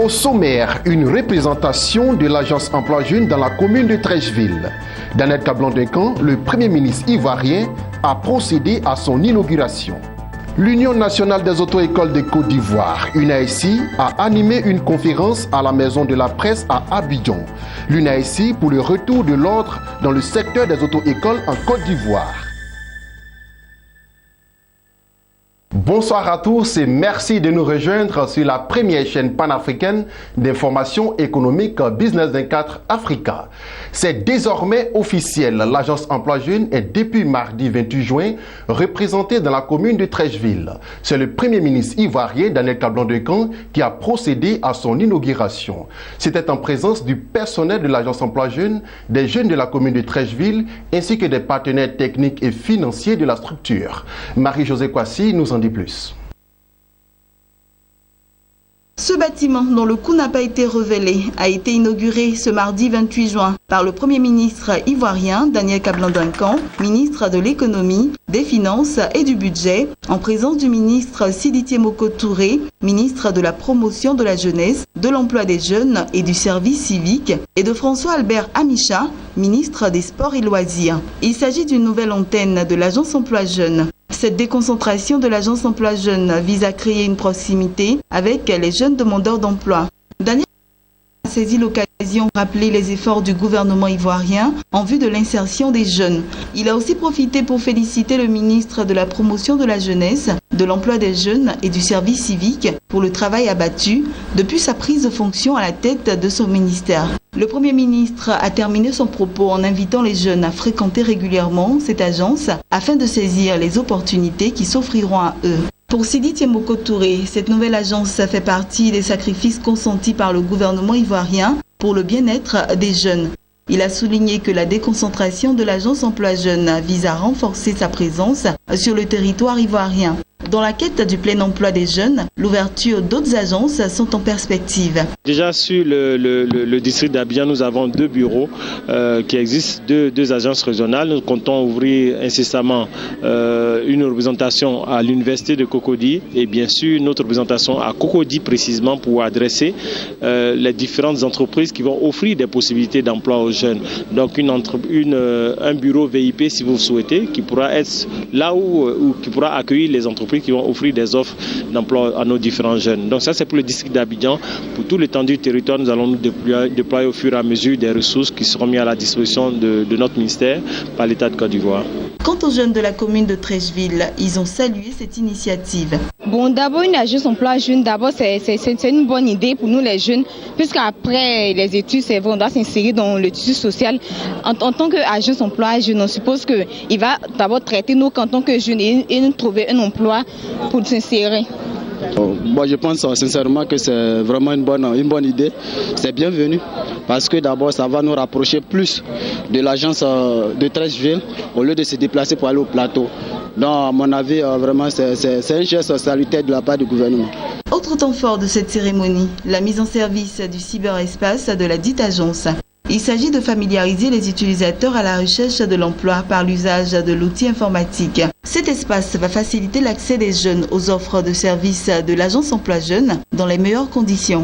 Au sommaire, une représentation de l'agence Emploi Jeunes dans la commune de Treichville. Daniel Kablan-Duncan, le Premier ministre ivoirien, a procédé à son inauguration. L'Union nationale des auto-écoles de Côte d'Ivoire, UNASI, a animé une conférence à la Maison de la Presse à Abidjan. L'UNASI pour le retour de l'ordre dans le secteur des auto-écoles en Côte d'Ivoire. Bonsoir à tous et merci de nous rejoindre sur la première chaîne panafricaine d'information économique Business 24 Africa. C'est désormais officiel, l'agence Emploi Jeunes est depuis mardi 28 juin représentée dans la commune de Treichville. C'est le Premier ministre ivoirien Daniel Kablan-Duncan qui a procédé à son inauguration. C'était en présence du personnel de l'agence Emploi Jeunes, des jeunes de la commune de Treichville ainsi que des partenaires techniques et financiers de la structure. Marie-Josée Kwasi nous en dit plus. Ce bâtiment, dont le coût n'a pas été révélé, a été inauguré ce mardi 28 juin par le Premier ministre ivoirien Daniel Kablan-Duncan, ministre de l'économie, des finances et du budget, en présence du ministre Sidiki Moko Touré, ministre de la promotion de la jeunesse, de l'emploi des jeunes et du service civique, et de François-Albert Amicha, ministre des sports et loisirs. Il s'agit d'une nouvelle antenne de l'agence Emploi Jeunes. Cette déconcentration de l'agence Emploi Jeunes vise à créer une proximité avec les jeunes demandeurs d'emploi. Daniel a saisi l'occasion de rappeler les efforts du gouvernement ivoirien en vue de l'insertion des jeunes. Il a aussi profité pour féliciter le ministre de la promotion de la jeunesse, de l'emploi des jeunes et du service civique pour le travail abattu depuis sa prise de fonction à la tête de son ministère. Le Premier ministre a terminé son propos en invitant les jeunes à fréquenter régulièrement cette agence afin de saisir les opportunités qui s'offriront à eux. Pour Sidiki Moko Touré, cette nouvelle agence fait partie des sacrifices consentis par le gouvernement ivoirien pour le bien-être des jeunes. Il a souligné que la déconcentration de l'agence Emploi Jeunes vise à renforcer sa présence sur le territoire ivoirien. Dans la quête du plein emploi des jeunes, l'ouverture d'autres agences sont en perspective. Déjà sur le district d'Abidjan, nous avons 2 bureaux qui existent, deux agences régionales. Nous comptons ouvrir incessamment une représentation à l'université de Cocody et bien sûr notre représentation à Cocody précisément pour adresser les différentes entreprises qui vont offrir des possibilités d'emploi aux jeunes. Donc un bureau VIP si vous souhaitez qui pourra être là où qui pourra accueillir les entreprises qui vont offrir des offres d'emploi à nos différents jeunes. Donc ça c'est pour le district d'Abidjan. Pour tout l'étendue du territoire, nous allons nous déployer au fur et à mesure des ressources qui seront mises à la disposition de notre ministère par l'État de Côte d'Ivoire. Quant aux jeunes de la commune de Treichville, ils ont salué cette initiative. Bon, d'abord une agence Emploi Jeunes, d'abord c'est une bonne idée pour nous les jeunes, puisqu'après les études, c'est vrai, on doit s'insérer dans le tissu social. En tant qu'agence Emploi Jeunes, on suppose qu'il va d'abord traiter nous en tant que jeunes et nous trouver un emploi pour s'insérer. Moi, je pense sincèrement que c'est vraiment une bonne idée. C'est bienvenu parce que d'abord, ça va nous rapprocher plus de l'agence de Treichville au lieu de se déplacer pour aller au plateau. Donc, à mon avis, vraiment, c'est un geste salutaire de la part du gouvernement. Autre temps fort de cette cérémonie, la mise en service du cyberespace de la dite agence. Il s'agit de familiariser les utilisateurs à la recherche de l'emploi par l'usage de l'outil informatique. Cet espace va faciliter l'accès des jeunes aux offres de services de l'agence Emploi Jeunes dans les meilleures conditions.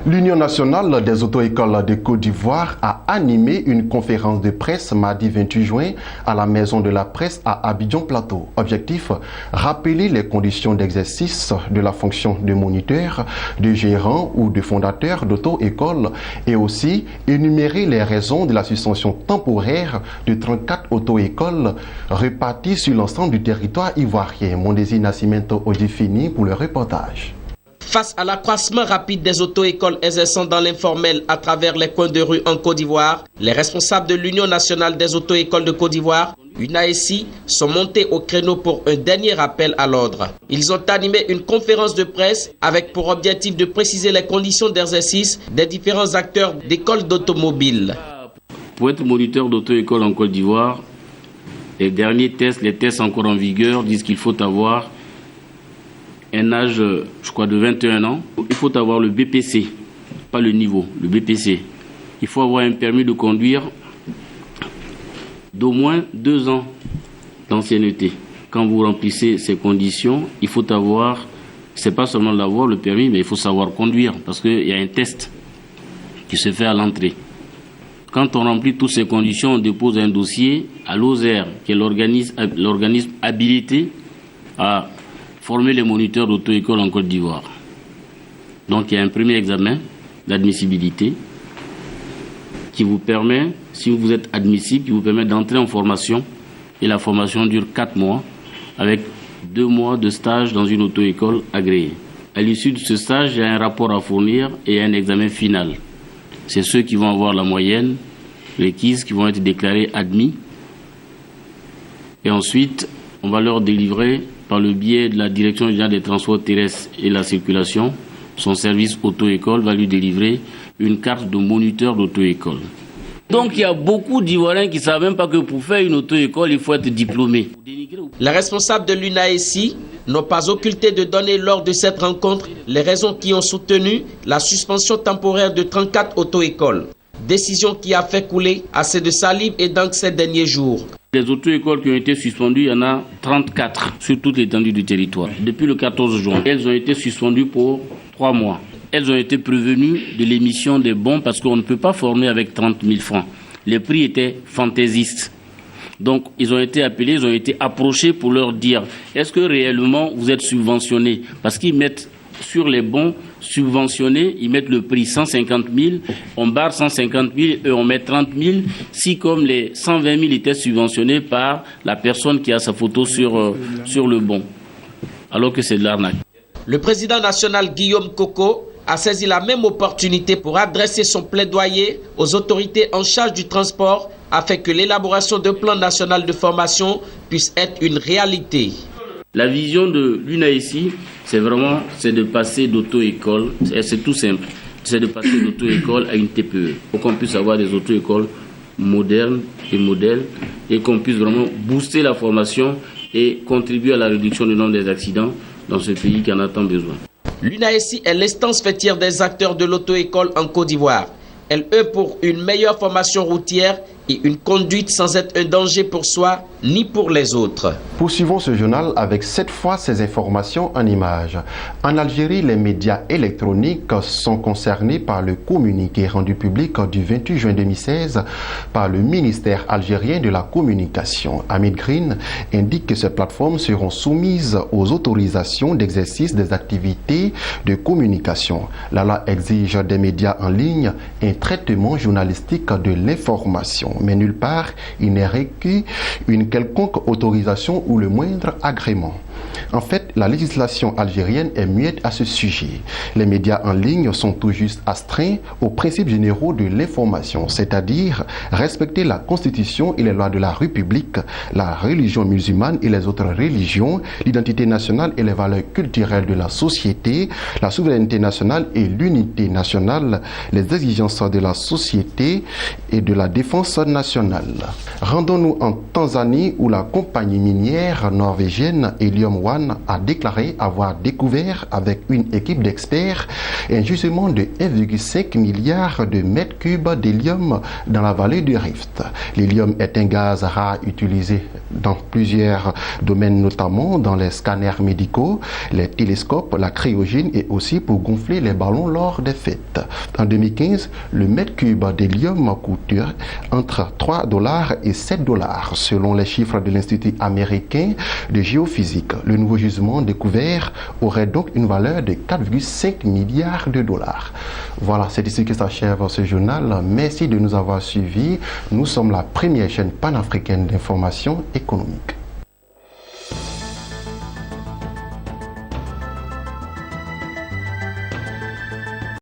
L'Union nationale des auto-écoles de Côte d'Ivoire a animé une conférence de presse mardi 28 juin à la Maison de la Presse à Abidjan Plateau. Objectif, rappeler les conditions d'exercice de la fonction de moniteur, de gérant ou de fondateur d'auto-école et aussi énumérer les raisons de la suspension temporaire de 34 auto-écoles réparties sur l'ensemble du territoire ivoirien. Mondesi Nascimento Odifini pour le reportage. Face à l'accroissement rapide des auto-écoles exerçant dans l'informel à travers les coins de rue en Côte d'Ivoire, les responsables de l'Union nationale des auto-écoles de Côte d'Ivoire, UNASI, sont montés au créneau pour un dernier rappel à l'ordre. Ils ont animé une conférence de presse avec pour objectif de préciser les conditions d'exercice des différents acteurs d'écoles d'automobile. Pour être moniteur d'auto-école en Côte d'Ivoire, les derniers tests, les tests encore en vigueur, disent qu'il faut avoir un âge, je crois, de 21 ans. Il faut avoir le BPC, pas le niveau, le BPC. Il faut avoir un permis de conduire d'au moins 2 ans d'ancienneté. Quand vous remplissez ces conditions, il faut avoir c'est pas seulement d'avoir le permis, mais il faut savoir conduire, parce qu'il y a un test qui se fait à l'entrée. Quand on remplit toutes ces conditions, on dépose un dossier à l'OSER, qui est l'organisme habilité à former les moniteurs d'auto-école en Côte d'Ivoire. Donc il y a un premier examen d'admissibilité qui vous permet, si vous êtes admissible, qui vous permet d'entrer en formation. Et la formation dure 4 mois, avec 2 mois de stage dans une auto-école agréée. À l'issue de ce stage, il y a un rapport à fournir et un examen final. C'est ceux qui vont avoir la moyenne, les KIS, qui vont être déclarés admis. Et ensuite, on va leur délivrer, par le biais de la Direction générale des transports terrestres et la circulation, son service auto-école va lui délivrer une carte de moniteur d'auto-école. Donc il y a beaucoup d'Ivoiriens qui ne savent même pas que pour faire une auto-école, il faut être diplômé. Les responsables de l'UNAESI n'ont pas occulté de donner lors de cette rencontre les raisons qui ont soutenu la suspension temporaire de 34 auto-écoles. Décision qui a fait couler assez de salive et d'encre ces derniers jours. Les auto-écoles qui ont été suspendues, il y en a 34 sur toute l'étendue du territoire. Depuis le 14 juin, elles ont été suspendues pour 3 mois. Elles ont été prévenues de l'émission des bons parce qu'on ne peut pas former avec 30 000 francs. Les prix étaient fantaisistes. Donc, ils ont été appelés, ils ont été approchés pour leur dire est-ce que réellement vous êtes subventionnés? Parce qu'ils mettent sur les bons subventionnés, ils mettent le prix 150 000, on barre 150 000 et on met 30 000, si comme les 120 000 étaient subventionnés par la personne qui a sa photo sur le bon, alors que c'est de l'arnaque. Le président national Guillaume Koko a saisi la même opportunité pour adresser son plaidoyer aux autorités en charge du transport afin que l'élaboration d'un plan national de formation puisse être une réalité. La vision de l'UNAESI, c'est de passer d'auto-école, c'est tout simple, c'est de passer d'auto-école à une TPE, pour qu'on puisse avoir des auto-écoles modernes et modèles et qu'on puisse vraiment booster la formation et contribuer à la réduction du nombre des accidents dans ce pays qui en a tant besoin. L'UNAESI est l'instance faîtière des acteurs de l'auto-école en Côte d'Ivoire. Elle œuvre pour une meilleure formation routière et une conduite sans être un danger pour soi ni pour les autres. Poursuivons ce journal avec cette fois ces informations en images. En Algérie, les médias électroniques sont concernés par le communiqué rendu public du 28 juin 2016 par le ministère algérien de la Communication. Hamid Green indique que ces plateformes seront soumises aux autorisations d'exercice des activités de communication. La loi exige des médias en ligne un traitement journalistique de l'information. Mais nulle part, il n'est requis une quelconque autorisation ou le moindre agrément. En fait, la législation algérienne est muette à ce sujet. Les médias en ligne sont tout juste astreints aux principes généraux de l'information, c'est-à-dire respecter la Constitution et les lois de la République, la religion musulmane et les autres religions, l'identité nationale et les valeurs culturelles de la société, la souveraineté nationale et l'unité nationale, les exigences de la société et de la défense nationale. Rendons-nous en Tanzanie où la compagnie minière norvégienne Helium One a déclaré avoir découvert avec une équipe d'experts un gisement de 1,5 milliard de mètres cubes d'hélium dans la vallée du Rift. L'hélium est un gaz rare utilisé dans plusieurs domaines, notamment dans les scanners médicaux, les télescopes, la cryogène et aussi pour gonfler les ballons lors des fêtes. En 2015, le mètre cube d'hélium coûte entre $3 et $7 selon les chiffres de l'Institut américain de géophysique. Le nouveau gisement découvert aurait donc une valeur de 4,5 milliards de dollars. Voilà, c'est ici que s'achève ce journal. Merci de nous avoir suivis. Nous sommes la première chaîne panafricaine d'information économique.